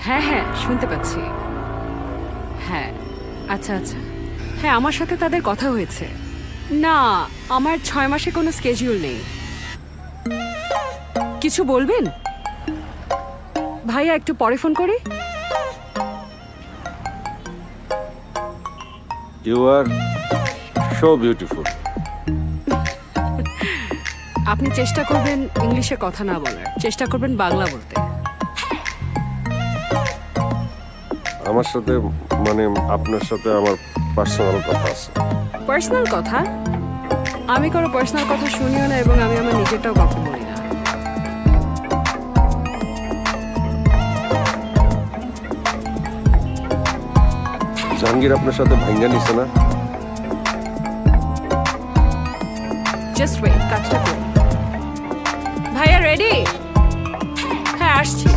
হ্যাঁ হ্যাঁ শুনতে পাচ্ছি। হ্যাঁ আচ্ছা আচ্ছা, হ্যাঁ আমার সাথে তাদের কথা হয়েছে। না, আমার 6 মাসে কোনো স্কেডিউল নেই। কিছু বলবেন ভাইয়া? একটু পরে ফোন করি। You are so beautiful. আপনি চেষ্টা করবেন ইংলিশে কথা না বলার, চেষ্টা করবেন বাংলা বলতে। আমার সাথে মানে আপনার সাথে আমার পার্সোনাল কথা আছে। পার্সোনাল কথা? আমি কোনো পার্সোনাল কথা শুনিও না এবং আমি আমার নিজেরটাও কখন বলি না। জাহাঙ্গীর আপনার সাথে ভাঙ্গা নিছে না? জাস্ট ওয়েট, কাজটা করি। ভাইয়া রেডি? হ্যাঁ আসছি।